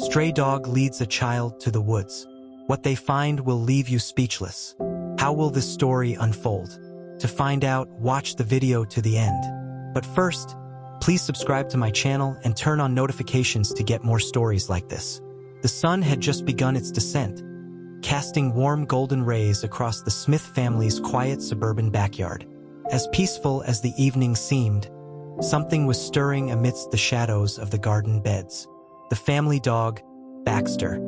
Stray dog leads a child to the woods. What they find will leave you speechless. How will this story unfold? To find out, watch the video to the end. But first, please subscribe to my channel and turn on notifications to get more stories like this. The sun had just begun its descent, casting warm golden rays across the Smith family's quiet suburban backyard. As peaceful as the evening seemed, something was stirring amidst the shadows of the garden beds. The family dog, Baxter,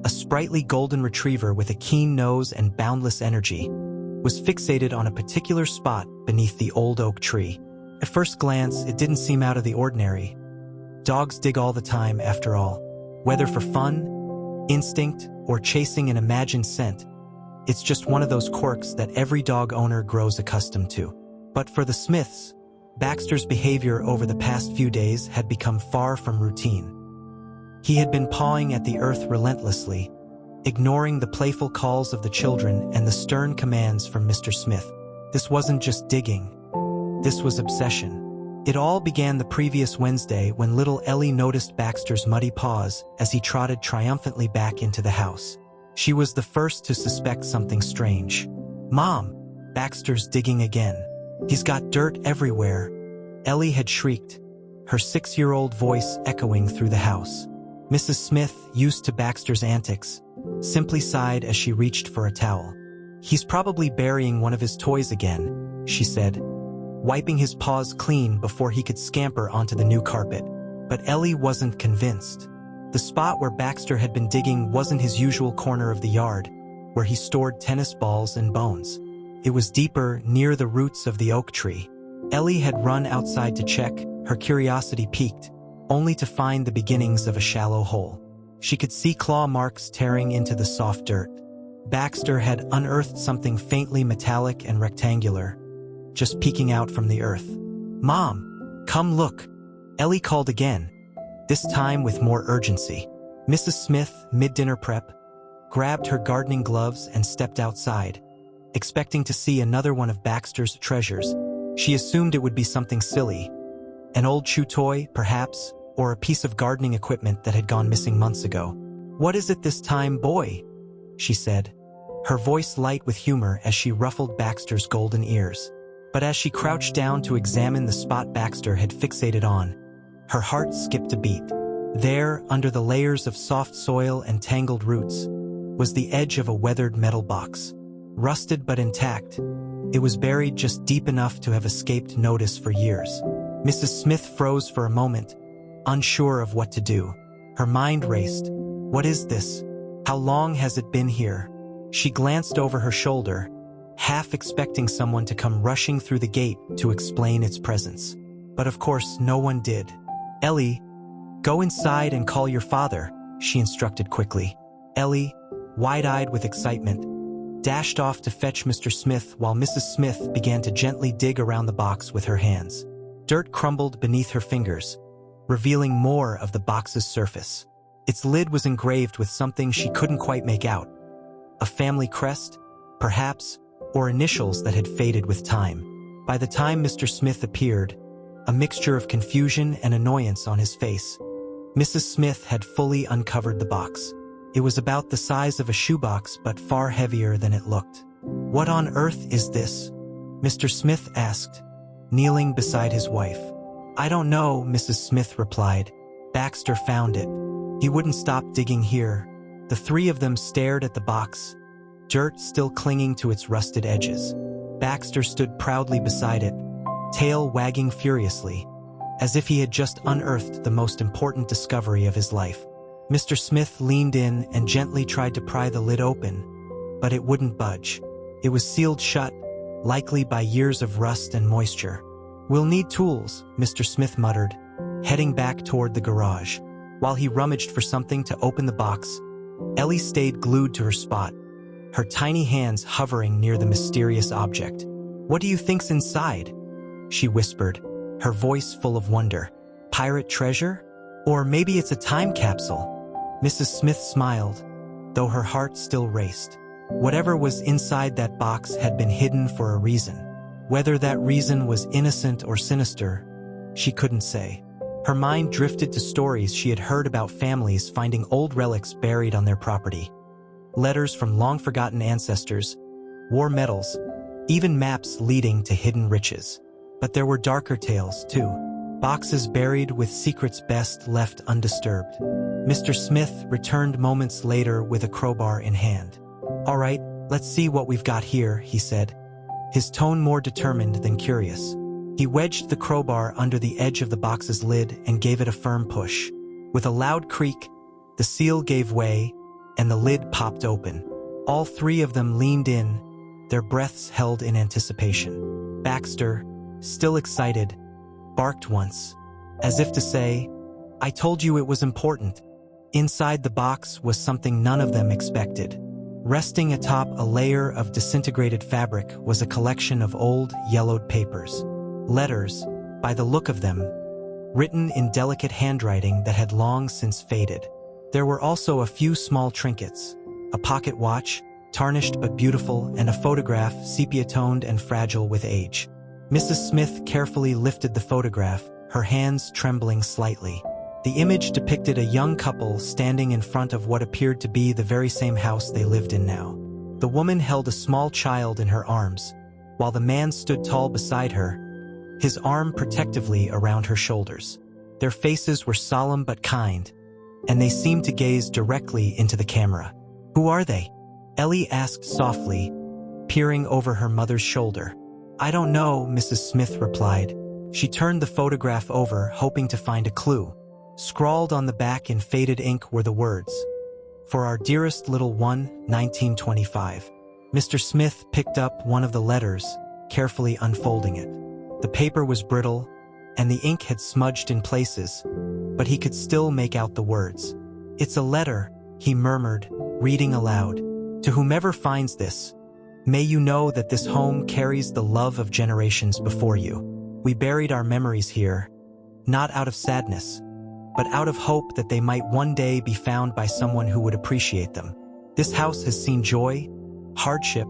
a sprightly golden retriever with a keen nose and boundless energy, was fixated on a particular spot beneath the old oak tree. At first glance, it didn't seem out of the ordinary. Dogs dig all the time, after all. Whether for fun, instinct, or chasing an imagined scent, it's just one of those quirks that every dog owner grows accustomed to. But for the Smiths, Baxter's behavior over the past few days had become far from routine. He had been pawing at the earth relentlessly, ignoring the playful calls of the children and the stern commands from Mr. Smith. This wasn't just digging. This was obsession. It all began the previous Wednesday when little Ellie noticed Baxter's muddy paws as he trotted triumphantly back into the house. She was the first to suspect something strange. "Mom, Baxter's digging again. He's got dirt everywhere," Ellie had shrieked, her 6-year-old voice echoing through the house. Mrs. Smith, used to Baxter's antics, simply sighed as she reached for a towel. "He's probably burying one of his toys again," she said, wiping his paws clean before he could scamper onto the new carpet. But Ellie wasn't convinced. The spot where Baxter had been digging wasn't his usual corner of the yard, where he stored tennis balls and bones. It was deeper, near the roots of the oak tree. Ellie had run outside to check, her curiosity piqued, only to find the beginnings of a shallow hole. She could see claw marks tearing into the soft dirt. Baxter had unearthed something faintly metallic and rectangular, just peeking out from the earth. "Mom, come look," Ellie called again, this time with more urgency. Mrs. Smith, mid-dinner prep, grabbed her gardening gloves and stepped outside, expecting to see another one of Baxter's treasures. She assumed it would be something silly, an old chew toy, perhaps, or a piece of gardening equipment that had gone missing months ago. "What is it this time, boy?" she said, her voice light with humor as she ruffled Baxter's golden ears. But as she crouched down to examine the spot Baxter had fixated on, her heart skipped a beat. There, under the layers of soft soil and tangled roots, was the edge of a weathered metal box. Rusted but intact, it was buried just deep enough to have escaped notice for years. Mrs. Smith froze for a moment, unsure of what to do. Her mind raced. What is this? How long has it been here? She glanced over her shoulder, half expecting someone to come rushing through the gate to explain its presence. But of course, no one did. "Ellie, go inside and call your father," she instructed quickly. Ellie, wide-eyed with excitement, dashed off to fetch Mr. Smith while Mrs. Smith began to gently dig around the box with her hands. Dirt crumbled beneath her fingers, revealing more of the box's surface. Its lid was engraved with something she couldn't quite make out. A family crest, perhaps, or initials that had faded with time. By the time Mr. Smith appeared, a mixture of confusion and annoyance on his face, Mrs. Smith had fully uncovered the box. It was about the size of a shoebox but far heavier than it looked. "What on earth is this?" Mr. Smith asked, kneeling beside his wife. "I don't know," Mrs. Smith replied. "Baxter found it. He wouldn't stop digging here." The three of them stared at the box, dirt still clinging to its rusted edges. Baxter stood proudly beside it, tail wagging furiously, as if he had just unearthed the most important discovery of his life. Mr. Smith leaned in and gently tried to pry the lid open, but it wouldn't budge. It was sealed shut, likely by years of rust and moisture. "We'll need tools," Mr. Smith muttered, heading back toward the garage. While he rummaged for something to open the box, Ellie stayed glued to her spot, her tiny hands hovering near the mysterious object. "What do you think's inside?" she whispered, her voice full of wonder. "Pirate treasure? Or maybe it's a time capsule?" Mrs. Smith smiled, though her heart still raced. Whatever was inside that box had been hidden for a reason. Whether that reason was innocent or sinister, she couldn't say. Her mind drifted to stories she had heard about families finding old relics buried on their property. Letters from long-forgotten ancestors, war medals, even maps leading to hidden riches. But there were darker tales, too. Boxes buried with secrets best left undisturbed. Mr. Smith returned moments later with a crowbar in hand. "All right, let's see what we've got here," he said, his tone more determined than curious. He wedged the crowbar under the edge of the box's lid and gave it a firm push. With a loud creak, the seal gave way, and the lid popped open. All three of them leaned in, their breaths held in anticipation. Baxter, still excited, barked once, as if to say, "I told you it was important." Inside the box was something none of them expected. Resting atop a layer of disintegrated fabric was a collection of old, yellowed papers. Letters, by the look of them, written in delicate handwriting that had long since faded. There were also a few small trinkets, a pocket watch, tarnished but beautiful, and a photograph, sepia-toned and fragile with age. Mrs. Smith carefully lifted the photograph, her hands trembling slightly. The image depicted a young couple standing in front of what appeared to be the very same house they lived in now. The woman held a small child in her arms, while the man stood tall beside her, his arm protectively around her shoulders. Their faces were solemn but kind, and they seemed to gaze directly into the camera. "Who are they?" Ellie asked softly, peering over her mother's shoulder. "I don't know," Mrs. Smith replied. She turned the photograph over, hoping to find a clue. Scrawled on the back in faded ink were the words, "For our dearest little one, 1925. Mr. Smith picked up one of the letters, carefully unfolding it. The paper was brittle, and the ink had smudged in places, but he could still make out the words. "It's a letter," he murmured, reading aloud. "To whomever finds this, may you know that this home carries the love of generations before you. We buried our memories here, not out of sadness, but out of hope that they might one day be found by someone who would appreciate them. This house has seen joy, hardship,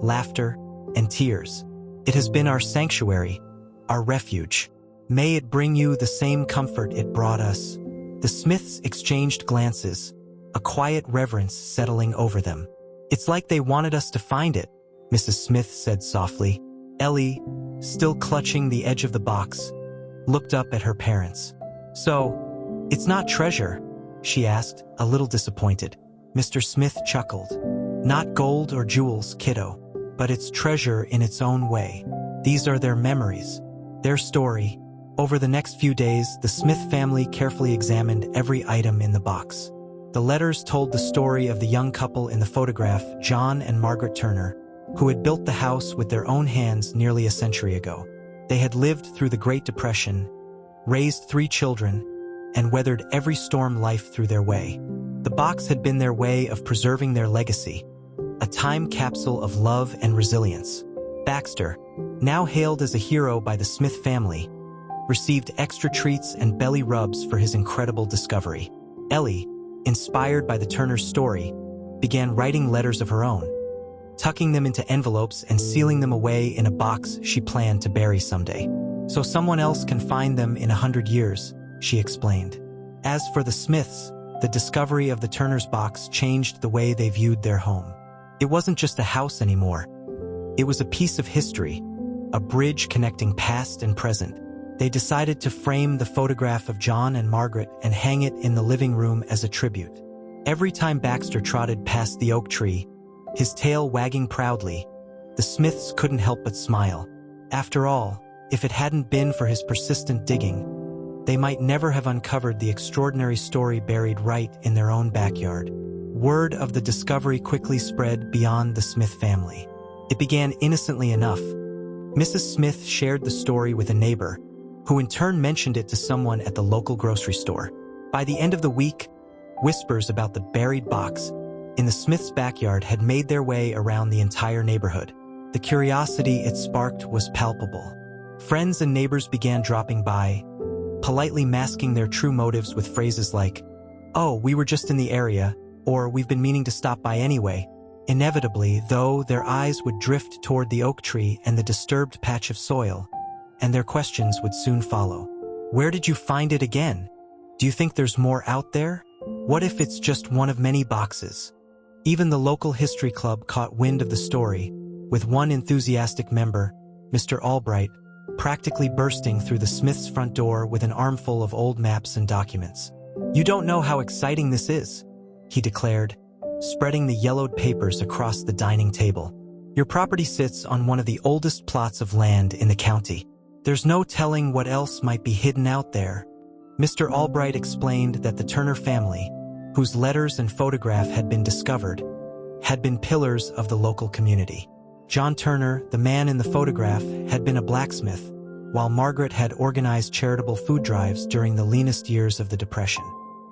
laughter, and tears. It has been our sanctuary, our refuge. May it bring you the same comfort it brought us." The Smiths exchanged glances, a quiet reverence settling over them. "It's like they wanted us to find it," Mrs. Smith said softly. Ellie, still clutching the edge of the box, looked up at her parents. "So, it's not treasure?" she asked, a little disappointed. Mr. Smith chuckled. "Not gold or jewels, kiddo, but it's treasure in its own way. These are their memories, their story." Over the next few days, the Smith family carefully examined every item in the box. The letters told the story of the young couple in the photograph, John and Margaret Turner, who had built the house with their own hands nearly a century ago. They had lived through the Great Depression, raised 3 children, and weathered every storm life threw their way. The box had been their way of preserving their legacy, a time capsule of love and resilience. Baxter, now hailed as a hero by the Smith family, received extra treats and belly rubs for his incredible discovery. Ellie, inspired by the Turner's story, began writing letters of her own, tucking them into envelopes and sealing them away in a box she planned to bury someday. "So someone else can find them in 100 years, she explained. As for the Smiths, the discovery of the Turner's box changed the way they viewed their home. It wasn't just a house anymore. It was a piece of history, a bridge connecting past and present. They decided to frame the photograph of John and Margaret and hang it in the living room as a tribute. Every time Baxter trotted past the oak tree, his tail wagging proudly, the Smiths couldn't help but smile. After all, if it hadn't been for his persistent digging, they might never have uncovered the extraordinary story buried right in their own backyard. Word of the discovery quickly spread beyond the Smith family. It began innocently enough. Mrs. Smith shared the story with a neighbor, who in turn mentioned it to someone at the local grocery store. By the end of the week, whispers about the buried box in the Smiths' backyard had made their way around the entire neighborhood. The curiosity it sparked was palpable. Friends and neighbors began dropping by, politely masking their true motives with phrases like, "Oh, we were just in the area," or "We've been meaning to stop by anyway." Inevitably, though, their eyes would drift toward the oak tree and the disturbed patch of soil, and their questions would soon follow. Where did you find it again? Do you think there's more out there? What if it's just one of many boxes? Even the local history club caught wind of the story, with one enthusiastic member, Mr. Albright, practically bursting through the Smiths' front door with an armful of old maps and documents. "You don't know how exciting this is," he declared, spreading the yellowed papers across the dining table. "Your property sits on one of the oldest plots of land in the county. There's no telling what else might be hidden out there." Mr. Albright explained that the Turner family, whose letters and photograph had been discovered, had been pillars of the local community. John Turner, the man in the photograph, had been a blacksmith, while Margaret had organized charitable food drives during the leanest years of the Depression.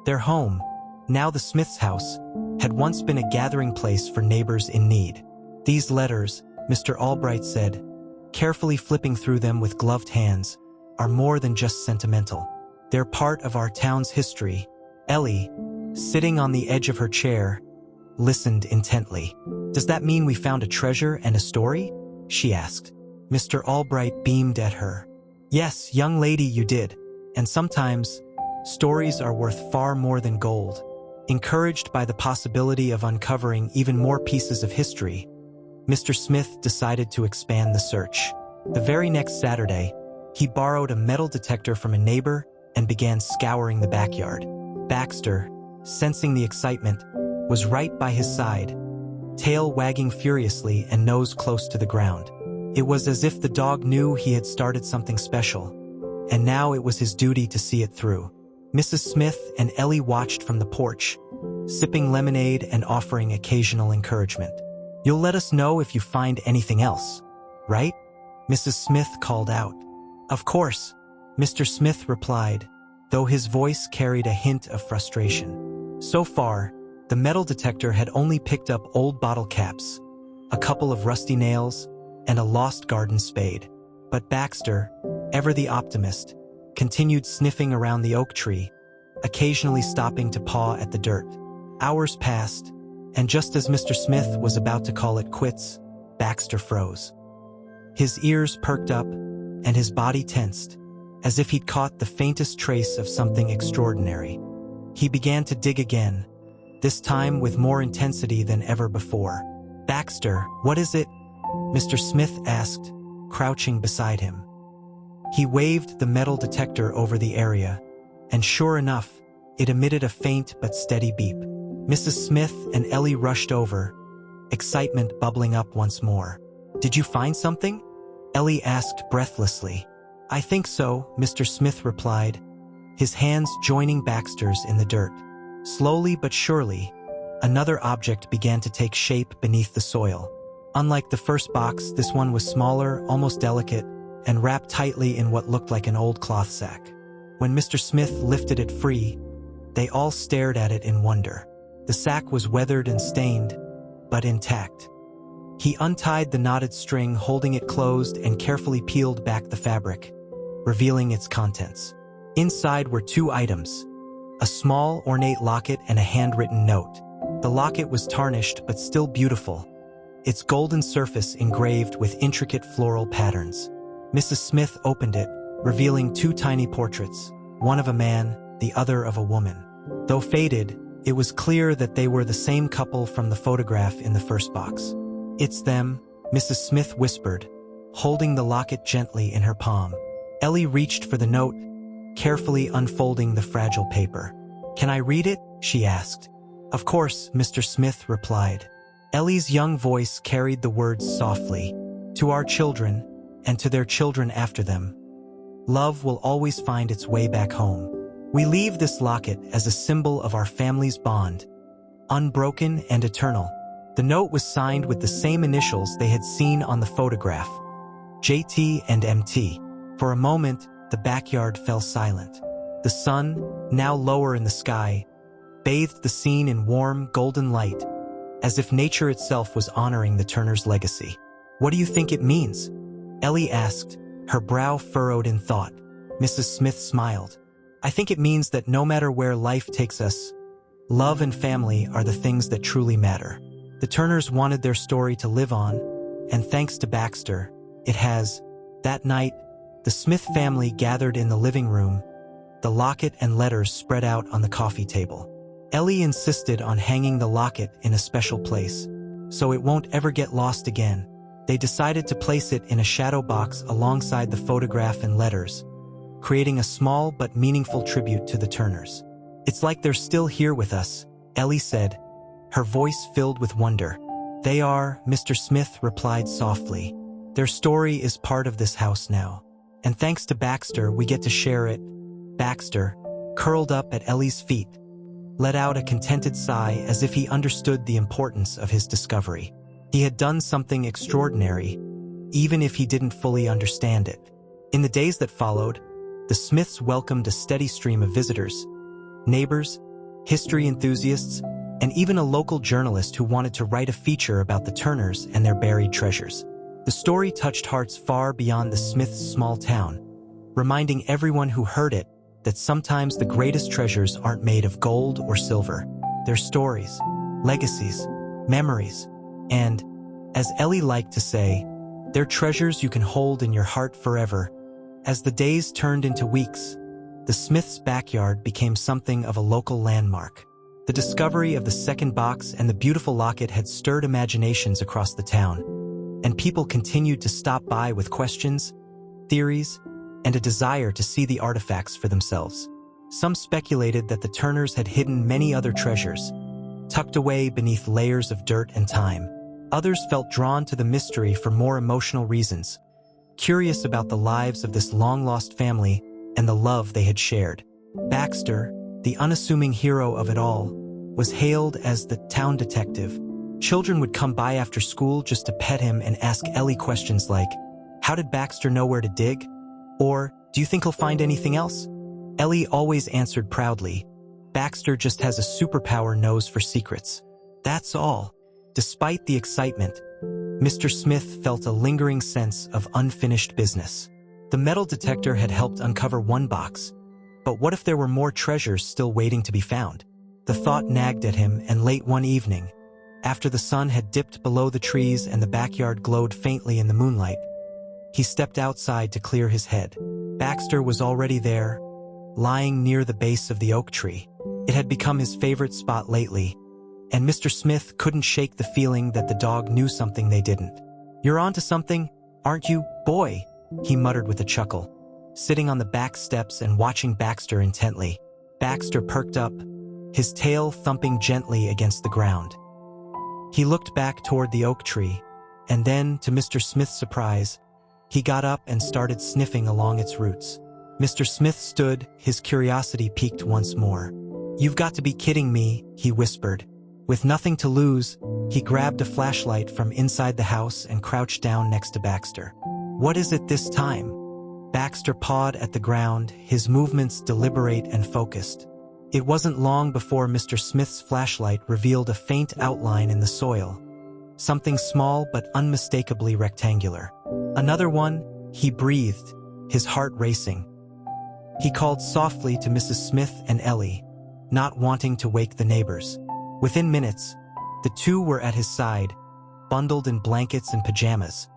Their home, now the Smiths' house, had once been a gathering place for neighbors in need. "These letters," Mr. Albright said, carefully flipping through them with gloved hands, "are more than just sentimental. They're part of our town's history." Ellie, sitting on the edge of her chair, listened intently. "Does that mean we found a treasure and a story?" she asked. Mr. Albright beamed at her. "Yes, young lady, you did. And sometimes, stories are worth far more than gold." Encouraged by the possibility of uncovering even more pieces of history, Mr. Smith decided to expand the search. The very next Saturday, he borrowed a metal detector from a neighbor and began scouring the backyard. Baxter, sensing the excitement, was right by his side, tail wagging furiously and nose close to the ground. It was as if the dog knew he had started something special, and now it was his duty to see it through. Mrs. Smith and Ellie watched from the porch, sipping lemonade and offering occasional encouragement. "You'll let us know if you find anything else, right?" Mrs. Smith called out. "Of course," Mr. Smith replied, though his voice carried a hint of frustration. So far, the metal detector had only picked up old bottle caps, a couple of rusty nails, and a lost garden spade. But Baxter, ever the optimist, continued sniffing around the oak tree, occasionally stopping to paw at the dirt. Hours passed, and just as Mr. Smith was about to call it quits, Baxter froze. His ears perked up, and his body tensed, as if he'd caught the faintest trace of something extraordinary. He began to dig again, this time with more intensity than ever before. "Baxter, what is it?" Mr. Smith asked, crouching beside him. He waved the metal detector over the area, and sure enough, it emitted a faint but steady beep. Mrs. Smith and Ellie rushed over, excitement bubbling up once more. "Did you find something?" Ellie asked breathlessly. "I think so," Mr. Smith replied, his hands joining Baxter's in the dirt. Slowly but surely, another object began to take shape beneath the soil. Unlike the first box, this one was smaller, almost delicate, and wrapped tightly in what looked like an old cloth sack. When Mr. Smith lifted it free, they all stared at it in wonder. The sack was weathered and stained, but intact. He untied the knotted string holding it closed and carefully peeled back the fabric, revealing its contents. Inside were two items, a small, ornate locket and a handwritten note. The locket was tarnished but still beautiful, its golden surface engraved with intricate floral patterns. Mrs. Smith opened it, revealing two tiny portraits, one of a man, the other of a woman. Though faded, it was clear that they were the same couple from the photograph in the first box. "It's them," Mrs. Smith whispered, holding the locket gently in her palm. Ellie reached for the note, carefully unfolding the fragile paper. "Can I read it?" she asked. "Of course," Mr. Smith replied. Ellie's young voice carried the words softly. "To our children, and to their children after them, love will always find its way back home. We leave this locket as a symbol of our family's bond, unbroken and eternal." The note was signed with the same initials they had seen on the photograph, JT and MT. For a moment, the backyard fell silent. The sun, now lower in the sky, bathed the scene in warm, golden light, as if nature itself was honoring the Turners' legacy. "What do you think it means?" Ellie asked, her brow furrowed in thought. Mrs. Smith smiled. "I think it means that no matter where life takes us, love and family are the things that truly matter. The Turners wanted their story to live on, and thanks to Baxter, it has." That night, the Smith family gathered in the living room, the locket and letters spread out on the coffee table. Ellie insisted on hanging the locket in a special place, so it won't ever get lost again. They decided to place it in a shadow box alongside the photograph and letters, creating a small but meaningful tribute to the Turners. "It's like they're still here with us," Ellie said, her voice filled with wonder. "They are," Mr. Smith replied softly. "Their story is part of this house now. And thanks to Baxter, we get to share it." Baxter, curled up at Ellie's feet, let out a contented sigh as if he understood the importance of his discovery. He had done something extraordinary, even if he didn't fully understand it. In the days that followed, the Smiths welcomed a steady stream of visitors, neighbors, history enthusiasts, and even a local journalist who wanted to write a feature about the Turners and their buried treasures. The story touched hearts far beyond the Smiths' small town, reminding everyone who heard it that sometimes the greatest treasures aren't made of gold or silver. They're stories, legacies, memories, and, as Ellie liked to say, they're treasures you can hold in your heart forever. As the days turned into weeks, the Smiths' backyard became something of a local landmark. The discovery of the second box and the beautiful locket had stirred imaginations across the town, and people continued to stop by with questions, theories, and a desire to see the artifacts for themselves. Some speculated that the Turners had hidden many other treasures, tucked away beneath layers of dirt and time. Others felt drawn to the mystery for more emotional reasons, curious about the lives of this long-lost family and the love they had shared. Baxter, the unassuming hero of it all, was hailed as the town detective. Children would come by after school just to pet him and ask Ellie questions like, "How did Baxter know where to dig?" Or, "Do you think he'll find anything else?" Ellie always answered proudly, "Baxter just has a superpower nose for secrets. That's all." Despite the excitement, Mr. Smith felt a lingering sense of unfinished business. The metal detector had helped uncover one box, but what if there were more treasures still waiting to be found? The thought nagged at him, and late one evening, after the sun had dipped below the trees and the backyard glowed faintly in the moonlight, he stepped outside to clear his head. Baxter was already there, lying near the base of the oak tree. It had become his favorite spot lately, and Mr. Smith couldn't shake the feeling that the dog knew something they didn't. "You're onto something, aren't you, boy?" he muttered with a chuckle, sitting on the back steps and watching Baxter intently. Baxter perked up, his tail thumping gently against the ground. He looked back toward the oak tree, and then, to Mr. Smith's surprise, he got up and started sniffing along its roots. Mr. Smith stood, his curiosity piqued once more. "You've got to be kidding me," he whispered. With nothing to lose, he grabbed a flashlight from inside the house and crouched down next to Baxter. "What is it this time?" Baxter pawed at the ground, his movements deliberate and focused. It wasn't long before Mr. Smith's flashlight revealed a faint outline in the soil, something small but unmistakably rectangular. "Another one," he breathed, his heart racing. He called softly to Mrs. Smith and Ellie, not wanting to wake the neighbors. Within minutes, the two were at his side, bundled in blankets and pajamas,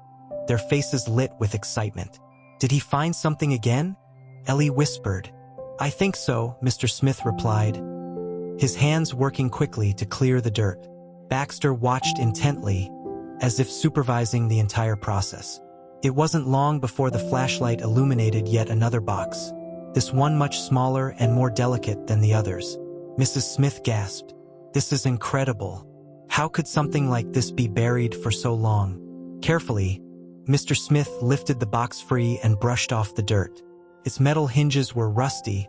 their faces lit with excitement. "Did he find something again?" Ellie whispered. "I think so," Mr. Smith replied, his hands working quickly to clear the dirt. Baxter watched intently, as if supervising the entire process. It wasn't long before the flashlight illuminated yet another box, this one much smaller and more delicate than the others. Mrs. Smith gasped. "This is incredible. How could something like this be buried for so long?" Carefully, Mr. Smith lifted the box free and brushed off the dirt. Its metal hinges were rusty,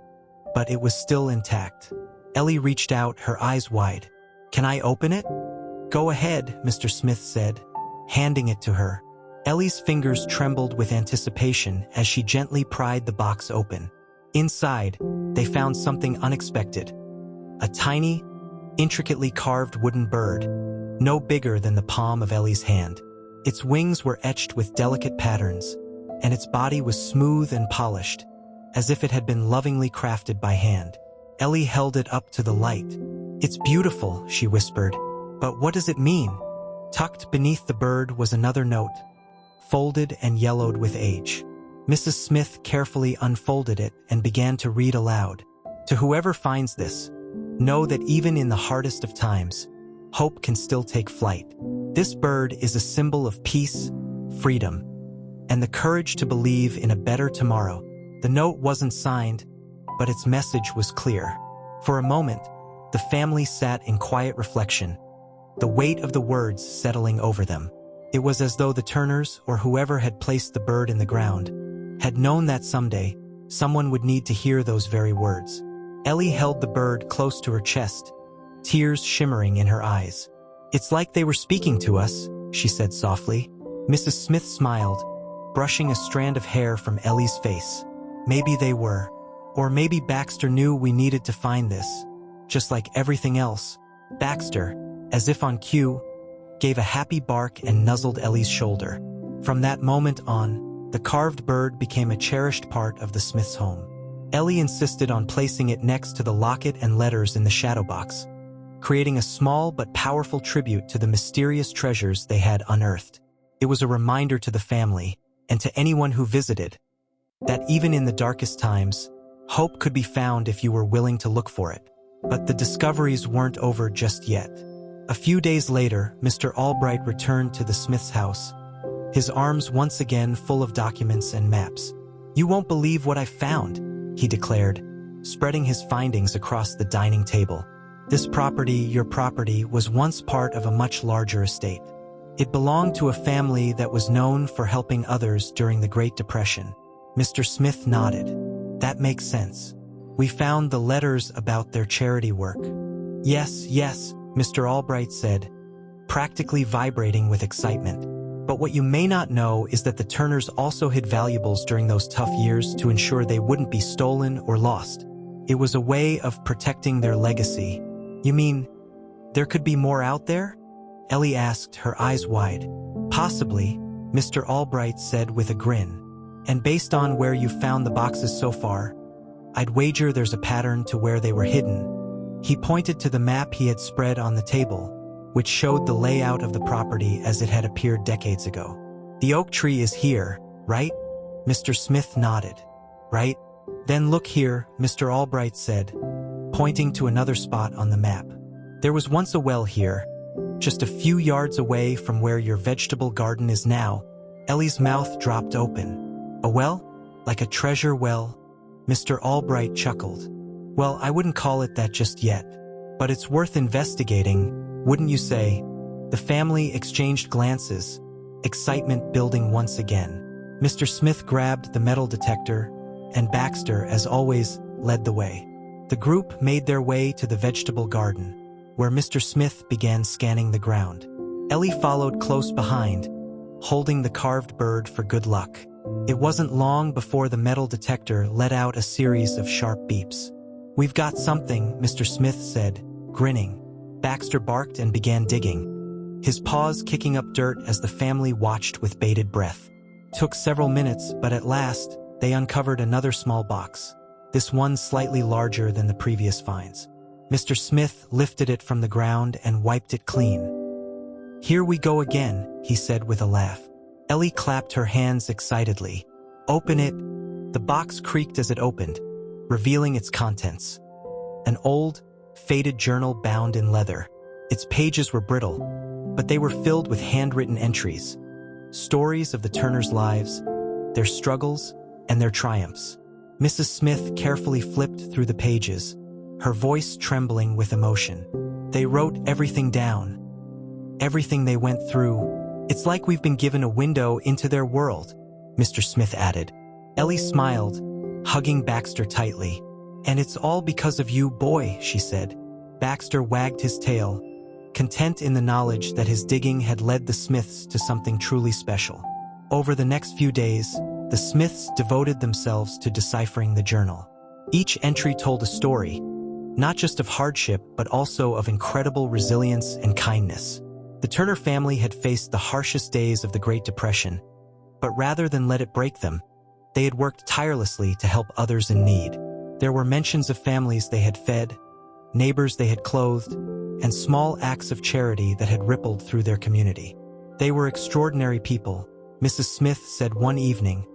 but it was still intact. Ellie reached out, her eyes wide. "Can I open it?" "Go ahead," Mr. Smith said, handing it to her. Ellie's fingers trembled with anticipation as she gently pried the box open. Inside, they found something unexpected. A tiny, intricately carved wooden bird, no bigger than the palm of Ellie's hand. Its wings were etched with delicate patterns, and its body was smooth and polished, as if it had been lovingly crafted by hand. Ellie held it up to the light. "It's beautiful," she whispered. "But what does it mean?" Tucked beneath the bird was another note, folded and yellowed with age. Mrs. Smith carefully unfolded it and began to read aloud. To whoever finds this, know that even in the hardest of times, hope can still take flight. This bird is a symbol of peace, freedom, and the courage to believe in a better tomorrow. The note wasn't signed, but its message was clear. For a moment, the family sat in quiet reflection, the weight of the words settling over them. It was as though the Turners, or whoever had placed the bird in the ground, had known that someday, someone would need to hear those very words. Ellie held the bird close to her chest, tears shimmering in her eyes. "It's like they were speaking to us," she said softly. Mrs. Smith smiled, brushing a strand of hair from Ellie's face. "Maybe they were. Or maybe Baxter knew we needed to find this. Just like everything else." Baxter, as if on cue, gave a happy bark and nuzzled Ellie's shoulder. From that moment on, the carved bird became a cherished part of the Smiths' home. Ellie insisted on placing it next to the locket and letters in the shadow box, creating a small but powerful tribute to the mysterious treasures they had unearthed. It was a reminder to the family, and to anyone who visited, that even in the darkest times, hope could be found if you were willing to look for it. But the discoveries weren't over just yet. A few days later, Mr. Albright returned to the Smiths' house, his arms once again full of documents and maps. "You won't believe what I found," he declared, spreading his findings across the dining table. "This property, your property, was once part of a much larger estate. It belonged to a family that was known for helping others during the Great Depression." Mr. Smith nodded. "That makes sense. We found the letters about their charity work." Yes, Mr. Albright said, practically vibrating with excitement. "But what you may not know is that the Turners also hid valuables during those tough years to ensure they wouldn't be stolen or lost. It was a way of protecting their legacy." "You mean, there could be more out there?" Ellie asked, her eyes wide. "Possibly," Mr. Albright said with a grin. "And based on where you found the boxes so far, I'd wager there's a pattern to where they were hidden." He pointed to the map he had spread on the table, which showed the layout of the property as it had appeared decades ago. "The oak tree is here, right?" Mr. Smith nodded. "Right. Then look here," Mr. Albright said, pointing to another spot on the map. "There was once a well here, just a few yards away from where your vegetable garden is now." Ellie's mouth dropped open. "A well? Like a treasure well?" Mr. Albright chuckled. "Well, I wouldn't call it that just yet, but it's worth investigating, wouldn't you say?" The family exchanged glances, excitement building once again. Mr. Smith grabbed the metal detector, and Baxter, as always, led the way. The group made their way to the vegetable garden, where Mr. Smith began scanning the ground. Ellie followed close behind, holding the carved bird for good luck. It wasn't long before the metal detector let out a series of sharp beeps. "We've got something," Mr. Smith said, grinning. Baxter barked and began digging, his paws kicking up dirt as the family watched with bated breath. Took several minutes, but at last, they uncovered another small box, this one slightly larger than the previous finds. Mr. Smith lifted it from the ground and wiped it clean. "Here we go again," he said with a laugh. Ellie clapped her hands excitedly. "Open it." The box creaked as it opened, revealing its contents. An old, faded journal bound in leather. Its pages were brittle, but they were filled with handwritten entries. Stories of the Turners' lives, their struggles, and their triumphs. Mrs. Smith carefully flipped through the pages, her voice trembling with emotion. "They wrote everything down. Everything they went through. It's like we've been given a window into their world," Mr. Smith added. Ellie smiled, hugging Baxter tightly. "And it's all because of you, boy," she said. Baxter wagged his tail, content in the knowledge that his digging had led the Smiths to something truly special. Over the next few days, the Smiths devoted themselves to deciphering the journal. Each entry told a story, not just of hardship, but also of incredible resilience and kindness. The Turner family had faced the harshest days of the Great Depression, but rather than let it break them, they had worked tirelessly to help others in need. There were mentions of families they had fed, neighbors they had clothed, and small acts of charity that had rippled through their community. They were extraordinary people, Mrs. Smith said one evening,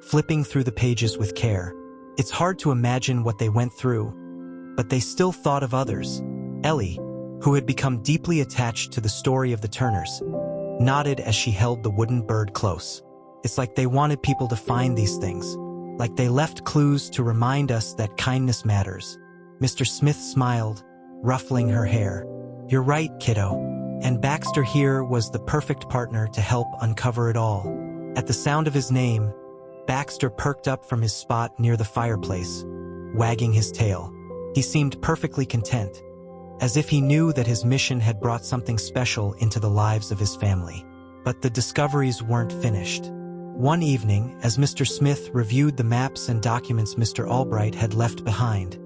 flipping through the pages with care. It's hard to imagine what they went through, but they still thought of others. Ellie, who had become deeply attached to the story of the Turners, nodded as she held the wooden bird close. It's like they wanted people to find these things, like they left clues to remind us that kindness matters. Mr. Smith smiled, ruffling her hair. You're right, kiddo. And Baxter here was the perfect partner to help uncover it all. At the sound of his name, Baxter perked up from his spot near the fireplace, wagging his tail. He seemed perfectly content, as if he knew that his mission had brought something special into the lives of his family. But the discoveries weren't finished. One evening, as Mr. Smith reviewed the maps and documents Mr. Albright had left behind,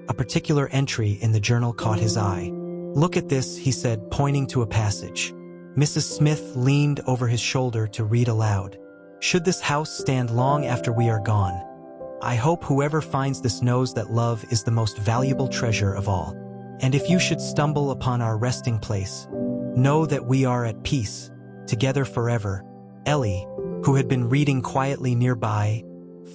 a particular entry in the journal caught his eye. Look at this, he said, pointing to a passage. Mrs. Smith leaned over his shoulder to read aloud. Should this house stand long after we are gone, I hope whoever finds this knows that love is the most valuable treasure of all. And if you should stumble upon our resting place, know that we are at peace, together forever. Ellie, who had been reading quietly nearby,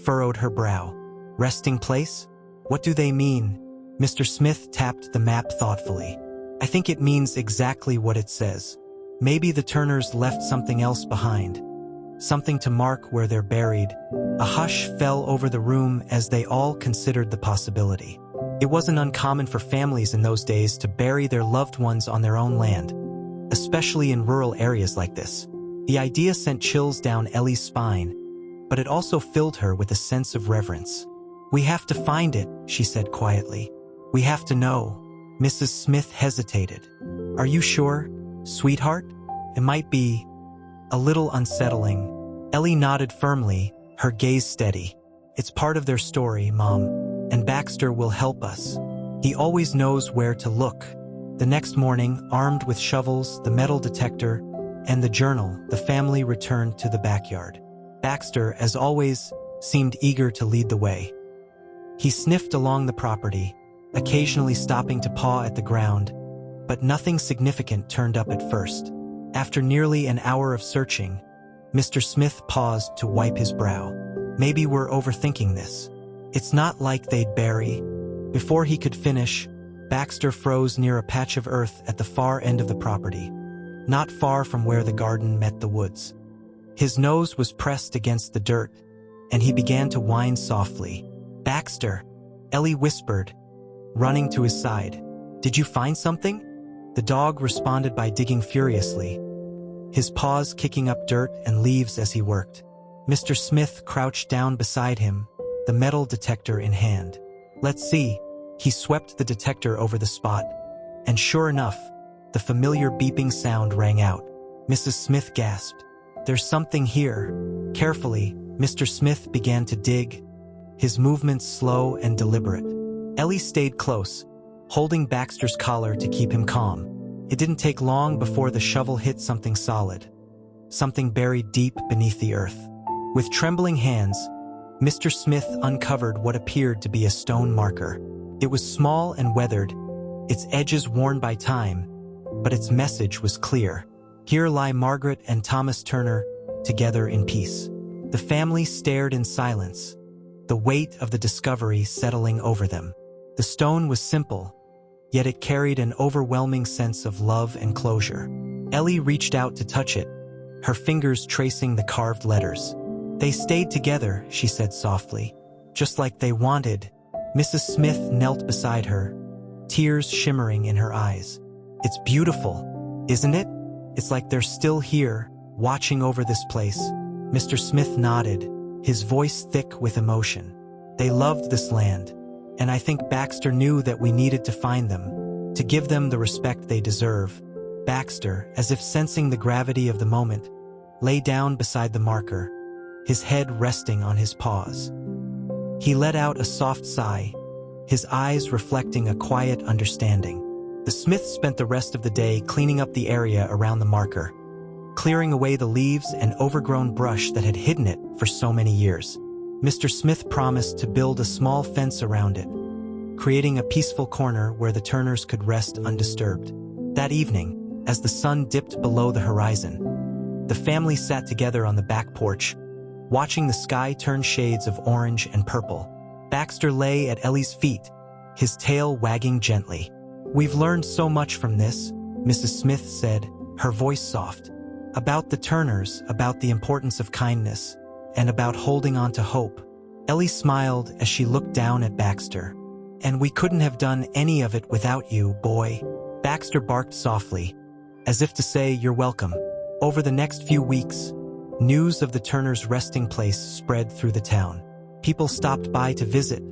furrowed her brow. Resting place? What do they mean? Mr. Smith tapped the map thoughtfully. I think it means exactly what it says. Maybe the Turners left something else behind, something to mark where they're buried. A hush fell over the room as they all considered the possibility. It wasn't uncommon for families in those days to bury their loved ones on their own land, especially in rural areas like this. The idea sent chills down Ellie's spine, but it also filled her with a sense of reverence. We have to find it, she said quietly. We have to know. Mrs. Smith hesitated. Are you sure, sweetheart? It might be a little unsettling. Ellie nodded firmly, her gaze steady. It's part of their story, Mom, and Baxter will help us. He always knows where to look. The next morning, armed with shovels, the metal detector, and the journal, the family returned to the backyard. Baxter, as always, seemed eager to lead the way. He sniffed along the property, occasionally stopping to paw at the ground, but nothing significant turned up at first. After nearly an hour of searching, Mr. Smith paused to wipe his brow. Maybe we're overthinking this. It's not like they'd bury. Before he could finish, Baxter froze near a patch of earth at the far end of the property, not far from where the garden met the woods. His nose was pressed against the dirt, and he began to whine softly. Baxter, Ellie whispered, running to his side. Did you find something? The dog responded by digging furiously, his paws kicking up dirt and leaves as he worked. Mr. Smith crouched down beside him, the metal detector in hand. Let's see. He swept the detector over the spot, and sure enough, the familiar beeping sound rang out. Mrs. Smith gasped. There's something here. Carefully, Mr. Smith began to dig, his movements slow and deliberate. Ellie stayed close, holding Baxter's collar to keep him calm. It didn't take long before the shovel hit something solid, something buried deep beneath the earth. With trembling hands, Mr. Smith uncovered what appeared to be a stone marker. It was small and weathered, its edges worn by time, but its message was clear. Here lie Margaret and Thomas Turner, together in peace. The family stared in silence, the weight of the discovery settling over them. The stone was simple, yet it carried an overwhelming sense of love and closure. Ellie reached out to touch it, her fingers tracing the carved letters. They stayed together, she said softly, just like they wanted. Mrs. Smith knelt beside her, tears shimmering in her eyes. It's beautiful, isn't it? It's like they're still here, watching over this place. Mr. Smith nodded, his voice thick with emotion. They loved this land, and I think Baxter knew that we needed to find them, to give them the respect they deserve. Baxter, as if sensing the gravity of the moment, lay down beside the marker, his head resting on his paws. He let out a soft sigh, his eyes reflecting a quiet understanding. The Smiths spent the rest of the day cleaning up the area around the marker, clearing away the leaves and overgrown brush that had hidden it for so many years. Mr. Smith promised to build a small fence around it, creating a peaceful corner where the Turners could rest undisturbed. That evening, as the sun dipped below the horizon, the family sat together on the back porch, watching the sky turn shades of orange and purple. Baxter lay at Ellie's feet, his tail wagging gently. "We've learned so much from this," Mrs. Smith said, her voice soft. "About the Turners, about the importance of kindness, and about holding on to hope." Ellie smiled as she looked down at Baxter. "And we couldn't have done any of it without you, boy." Baxter barked softly, as if to say, "You're welcome." Over the next few weeks, news of the Turners' resting place spread through the town. People stopped by to visit,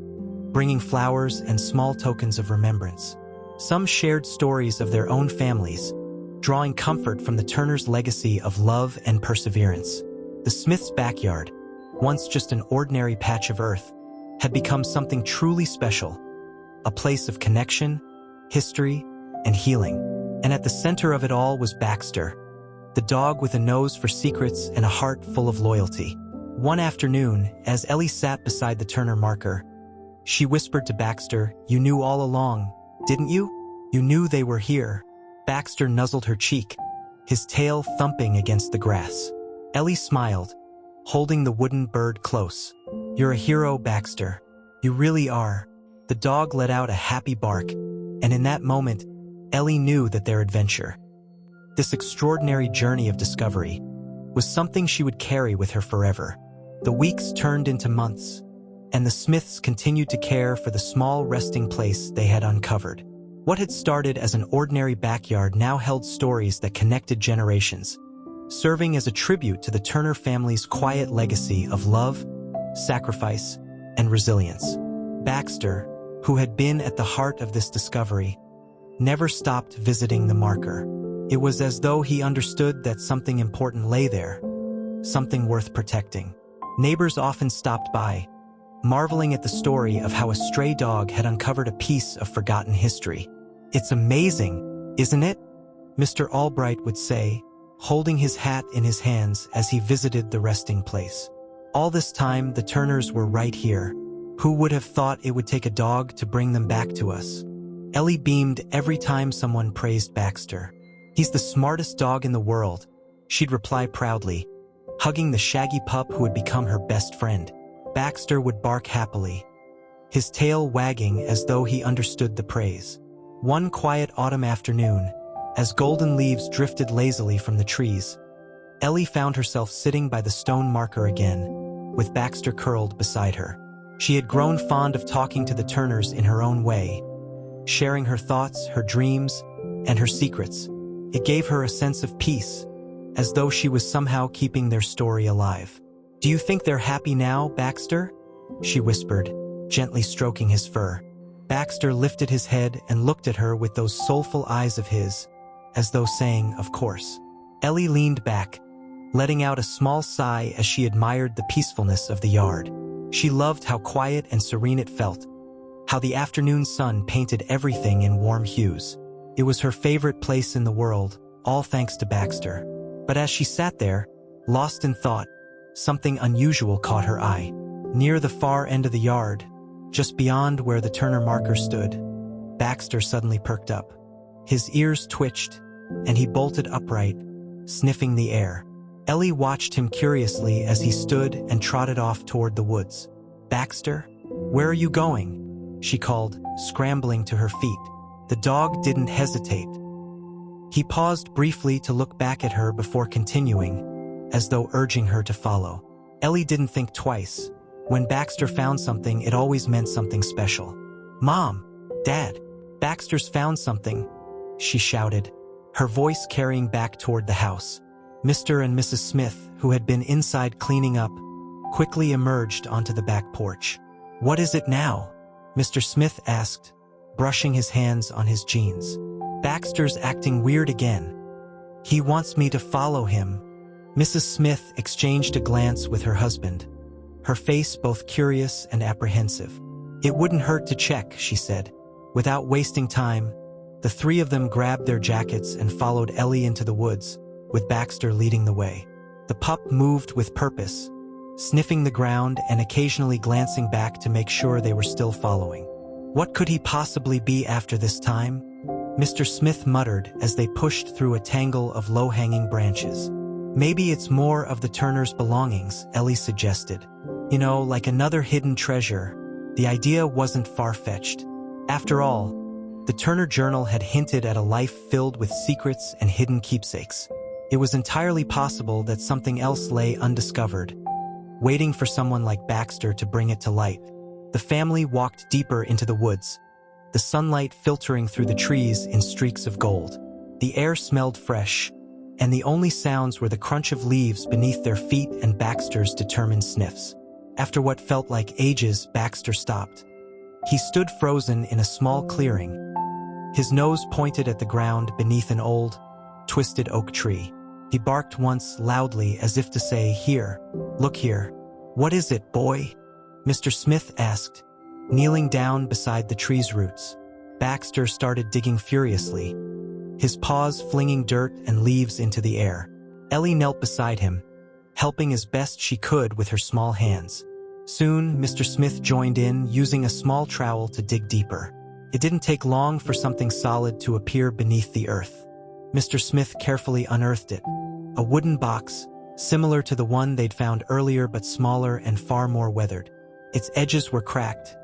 bringing flowers and small tokens of remembrance. Some shared stories of their own families, drawing comfort from the Turners' legacy of love and perseverance. The Smiths' backyard, once just an ordinary patch of earth, had become something truly special, a place of connection, history, and healing. And at the center of it all was Baxter, the dog with a nose for secrets and a heart full of loyalty. One afternoon, as Ellie sat beside the Turner marker, she whispered to Baxter, "You knew all along, didn't you? You knew they were here." Baxter nuzzled her cheek, his tail thumping against the grass. Ellie smiled, holding the wooden bird close. "You're a hero, Baxter. You really are." The dog let out a happy bark, and in that moment, Ellie knew that their adventure, this extraordinary journey of discovery, was something she would carry with her forever. The weeks turned into months, and the Smiths continued to care for the small resting place they had uncovered. What had started as an ordinary backyard now held stories that connected generations, serving as a tribute to the Turner family's quiet legacy of love, sacrifice, and resilience. Baxter, who had been at the heart of this discovery, never stopped visiting the marker. It was as though he understood that something important lay there, something worth protecting. Neighbors often stopped by, marveling at the story of how a stray dog had uncovered a piece of forgotten history. "It's amazing, isn't it?" Mr. Albright would say, holding his hat in his hands as he visited the resting place. "All this time, the Turners were right here. Who would have thought it would take a dog to bring them back to us?" Ellie beamed every time someone praised Baxter. "He's the smartest dog in the world," she'd reply proudly, hugging the shaggy pup who had become her best friend. Baxter would bark happily, his tail wagging as though he understood the praise. One quiet autumn afternoon, as golden leaves drifted lazily from the trees, Ellie found herself sitting by the stone marker again, with Baxter curled beside her. She had grown fond of talking to the Turners in her own way, sharing her thoughts, her dreams, and her secrets. It gave her a sense of peace, as though she was somehow keeping their story alive. "Do you think they're happy now, Baxter?" she whispered, gently stroking his fur. Baxter lifted his head and looked at her with those soulful eyes of his, as though saying, "Of course." Ellie leaned back, letting out a small sigh as she admired the peacefulness of the yard. She loved how quiet and serene it felt, how the afternoon sun painted everything in warm hues. It was her favorite place in the world, all thanks to Baxter. But as she sat there, lost in thought, something unusual caught her eye. Near the far end of the yard, just beyond where the Turner marker stood, Baxter suddenly perked up. His ears twitched, and he bolted upright, sniffing the air. Ellie watched him curiously as he stood and trotted off toward the woods. "Baxter, where are you going?" she called, scrambling to her feet. The dog didn't hesitate. He paused briefly to look back at her before continuing, as though urging her to follow. Ellie didn't think twice. When Baxter found something, it always meant something special. "Mom! Dad! Baxter's found something!" she shouted, her voice carrying back toward the house. Mr. and Mrs. Smith, who had been inside cleaning up, quickly emerged onto the back porch. "What is it now?" Mr. Smith asked, brushing his hands on his jeans. "Baxter's acting weird again. He wants me to follow him." Mrs. Smith exchanged a glance with her husband, her face both curious and apprehensive. "It wouldn't hurt to check," she said. Without wasting time, the three of them grabbed their jackets and followed Ellie into the woods, with Baxter leading the way. The pup moved with purpose, sniffing the ground and occasionally glancing back to make sure they were still following. "What could he possibly be after this time?" Mr. Smith muttered as they pushed through a tangle of low-hanging branches. Maybe it's more of the Turners' belongings, Ellie suggested. You know, like another hidden treasure. The idea wasn't far-fetched. After all, the Turner Journal had hinted at a life filled with secrets and hidden keepsakes. It was entirely possible that something else lay undiscovered, waiting for someone like Baxter to bring it to light. The family walked deeper into the woods, the sunlight filtering through the trees in streaks of gold. The air smelled fresh, and the only sounds were the crunch of leaves beneath their feet and Baxter's determined sniffs. After what felt like ages, Baxter stopped. He stood frozen in a small clearing, his nose pointed at the ground beneath an old, twisted oak tree. He barked once loudly as if to say, "Here, look here." "What is it, boy?" Mr. Smith asked, kneeling down beside the tree's roots. Baxter started digging furiously, his paws flinging dirt and leaves into the air. Ellie knelt beside him, helping as best she could with her small hands. Soon, Mr. Smith joined in, using a small trowel to dig deeper. It didn't take long for something solid to appear beneath the earth. Mr. Smith carefully unearthed it. A wooden box, similar to the one they'd found earlier but smaller and far more weathered. Its edges were cracked,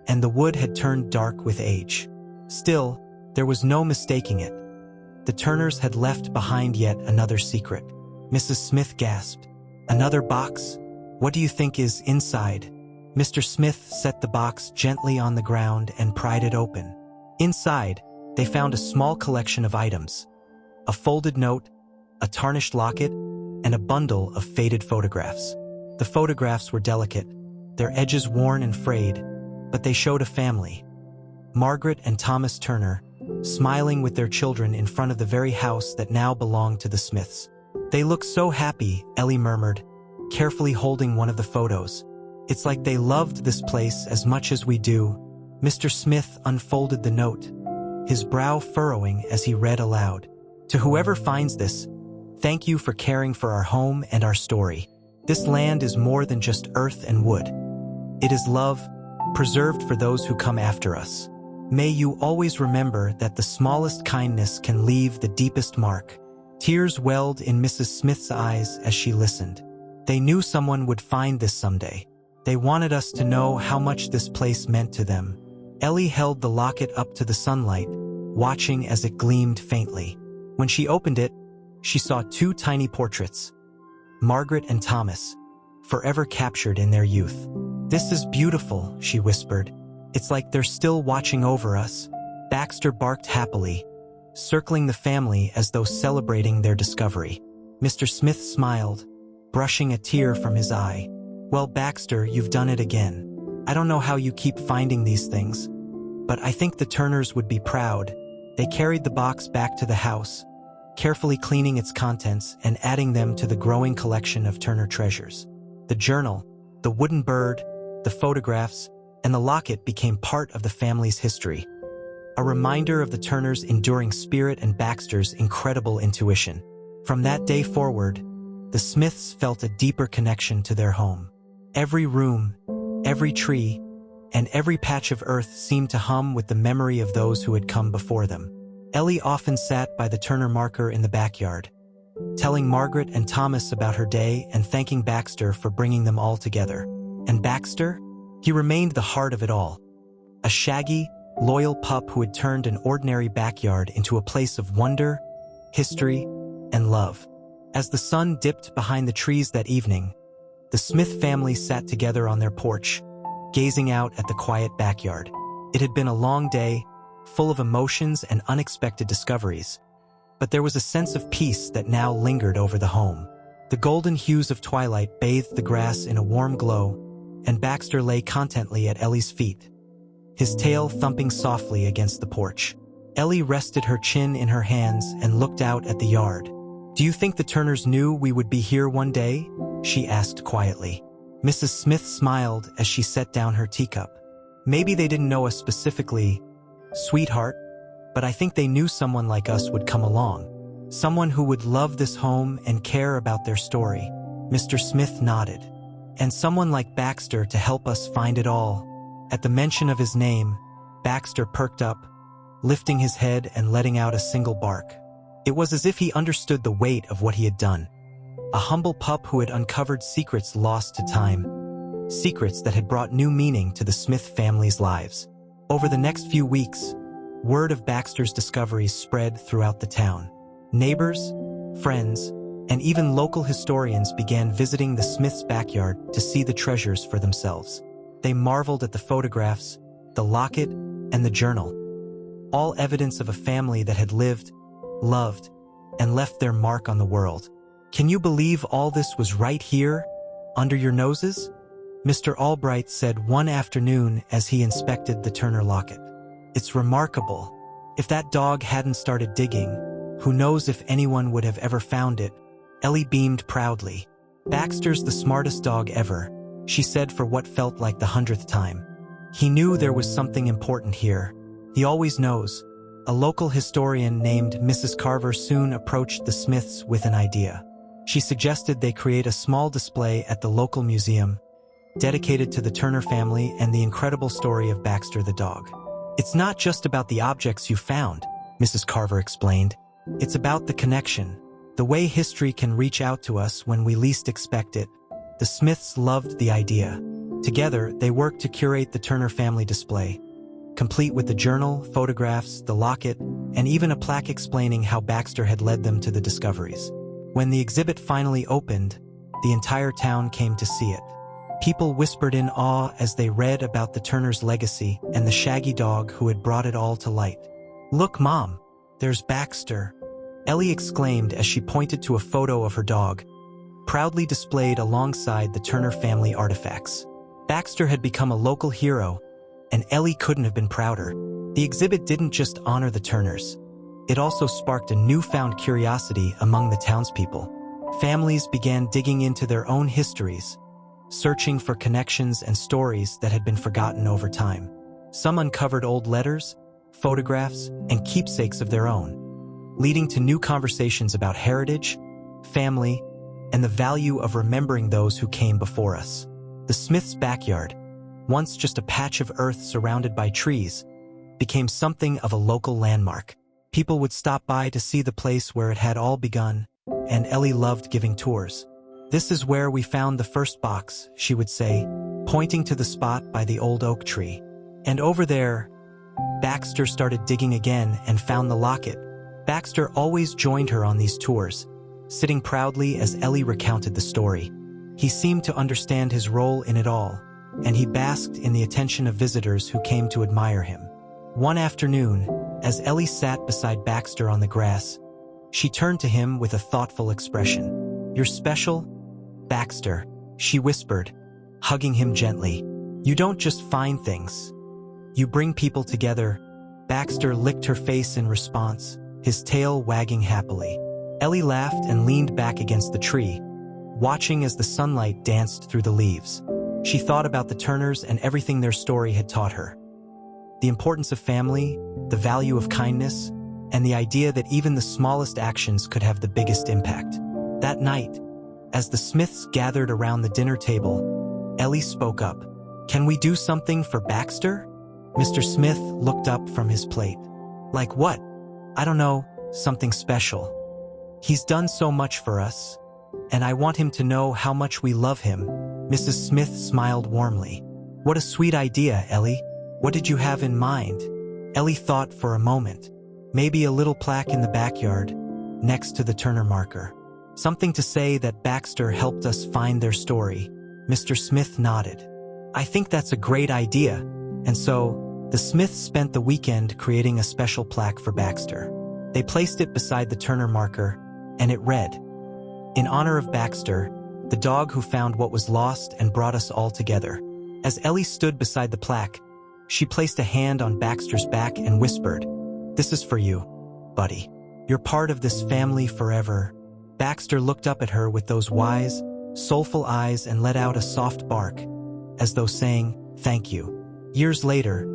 and the wood had turned dark with age. Still, there was no mistaking it. The Turners had left behind yet another secret. Mrs. Smith gasped. "Another box? What do you think is inside?" Mr. Smith set the box gently on the ground and pried it open. Inside, they found a small collection of items. A folded note, a tarnished locket, and a bundle of faded photographs. The photographs were delicate, their edges worn and frayed, but they showed a family. Margaret and Thomas Turner, smiling with their children in front of the very house that now belonged to the Smiths. "They look so happy," Ellie murmured, carefully holding one of the photos. "It's like they loved this place as much as we do." Mr. Smith unfolded the note, his brow furrowing as he read aloud. "To whoever finds this, thank you for caring for our home and our story. This land is more than just earth and wood. It is love, preserved for those who come after us. May you always remember that the smallest kindness can leave the deepest mark." Tears welled in Mrs. Smith's eyes as she listened. They knew someone would find this someday. They wanted us to know how much this place meant to them. Ellie held the locket up to the sunlight, watching as it gleamed faintly. When she opened it, she saw two tiny portraits, Margaret and Thomas, forever captured in their youth. "This is beautiful," she whispered. "It's like they're still watching over us." Baxter barked happily, circling the family as though celebrating their discovery. Mr. Smith smiled, brushing a tear from his eye. "Well, Baxter, you've done it again. I don't know how you keep finding these things, but I think the Turners would be proud." They carried the box back to the house, carefully cleaning its contents and adding them to the growing collection of Turner treasures. The journal, the wooden bird, the photographs, and the locket became part of the family's history. A reminder of the Turners' enduring spirit and Baxter's incredible intuition. From that day forward, the Smiths felt a deeper connection to their home. Every room, every tree, and every patch of earth seemed to hum with the memory of those who had come before them. Ellie often sat by the Turner marker in the backyard, telling Margaret and Thomas about her day and thanking Baxter for bringing them all together. And Baxter? He remained the heart of it all. A shaggy, loyal pup who had turned an ordinary backyard into a place of wonder, history, and love. As the sun dipped behind the trees that evening, the Smith family sat together on their porch, gazing out at the quiet backyard. It had been a long day, full of emotions and unexpected discoveries, but there was a sense of peace that now lingered over the home. The golden hues of twilight bathed the grass in a warm glow, and Baxter lay contently at Ellie's feet, his tail thumping softly against the porch. Ellie rested her chin in her hands and looked out at the yard. "Do you think the Turners knew we would be here one day?" she asked quietly. Mrs. Smith smiled as she set down her teacup. "Maybe they didn't know us specifically, sweetheart, but I think they knew someone like us would come along. Someone who would love this home and care about their story." Mr. Smith nodded. "And someone like Baxter to help us find it all." At the mention of his name, Baxter perked up, lifting his head and letting out a single bark. It was as if he understood the weight of what he had done. a humble pup who had uncovered secrets lost to time, secrets that had brought new meaning to the Smith family's lives. Over the next few weeks, word of Baxter's discoveries spread throughout the town. Neighbors, friends, and even local historians began visiting the Smiths' backyard to see the treasures for themselves. They marveled at the photographs, the locket, and the journal, all evidence of a family that had lived, loved, and left their mark on the world. "Can you believe all this was right here, under your noses?" Mr. Albright said one afternoon as he inspected the Turner locket. "It's remarkable. If that dog hadn't started digging, who knows if anyone would have ever found it." Ellie beamed proudly. "Baxter's the smartest dog ever," she said for what felt like the 100th time. "He knew there was something important here. He always knows." A local historian named Mrs. Carver soon approached the Smiths with an idea. She suggested they create a small display at the local museum, dedicated to the Turner family and the incredible story of Baxter the dog. "It's not just about the objects you found," Mrs. Carver explained. "It's about the connection, the way history can reach out to us when we least expect it." The Smiths loved the idea. Together, they worked to curate the Turner family display, complete with the journal, photographs, the locket, and even a plaque explaining how Baxter had led them to the discoveries. When the exhibit finally opened, the entire town came to see it. People whispered in awe as they read about the Turners' legacy and the shaggy dog who had brought it all to light. "Look, Mom, there's Baxter," Ellie exclaimed as she pointed to a photo of her dog, proudly displayed alongside the Turner family artifacts. Baxter had become a local hero, and Ellie couldn't have been prouder. The exhibit didn't just honor the Turners. It also sparked a newfound curiosity among the townspeople. Families began digging into their own histories, searching for connections and stories that had been forgotten over time. Some uncovered old letters, photographs, and keepsakes of their own, leading to new conversations about heritage, family, and the value of remembering those who came before us. The Smiths' backyard, once just a patch of earth surrounded by trees, became something of a local landmark. People would stop by to see the place where it had all begun, and Ellie loved giving tours. "This is where we found the first box," she would say, pointing to the spot by the old oak tree. "And over there," Baxter started digging again and found the locket. Baxter always joined her on these tours, sitting proudly as Ellie recounted the story. He seemed to understand his role in it all, and he basked in the attention of visitors who came to admire him. One afternoon, as Ellie sat beside Baxter on the grass, she turned to him with a thoughtful expression. "You're special, Baxter," she whispered, hugging him gently. "You don't just find things. You bring people together." Baxter licked her face in response, his tail wagging happily. Ellie laughed and leaned back against the tree, watching as the sunlight danced through the leaves. She thought about the Turners and everything their story had taught her. The importance of family, the value of kindness, and the idea that even the smallest actions could have the biggest impact. That night, as the Smiths gathered around the dinner table, Ellie spoke up. "Can we do something for Baxter?" Mr. Smith looked up from his plate. "Like what?" "I don't know, something special. He's done so much for us, and I want him to know how much we love him." Mrs. Smith smiled warmly. "What a sweet idea, Ellie. What did you have in mind?" Ellie thought for a moment. "Maybe a little plaque in the backyard, next to the Turner marker. Something to say that Baxter helped us find their story." Mr. Smith nodded. "I think that's a great idea." And so, the Smiths spent the weekend creating a special plaque for Baxter. They placed it beside the Turner marker, and it read, "In honor of Baxter, the dog who found what was lost and brought us all together." As Ellie stood beside the plaque, she placed a hand on Baxter's back and whispered, "This is for you, buddy. You're part of this family forever." Baxter looked up at her with those wise, soulful eyes and let out a soft bark, as though saying, "Thank you." Years later,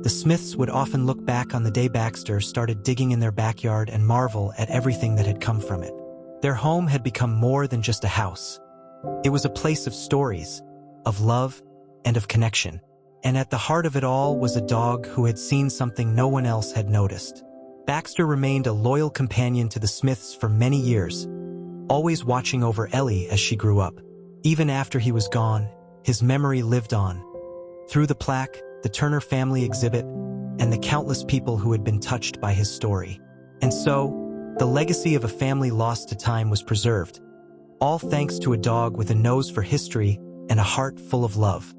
the Smiths would often look back on the day Baxter started digging in their backyard and marvel at everything that had come from it. Their home had become more than just a house. It was a place of stories, of love, and of connection. And at the heart of it all was a dog who had seen something no one else had noticed. Baxter remained a loyal companion to the Smiths for many years, always watching over Ellie as she grew up. Even after he was gone, his memory lived on. Through the plaque, the Turner family exhibit, and the countless people who had been touched by his story. And so, the legacy of a family lost to time was preserved, all thanks to a dog with a nose for history and a heart full of love.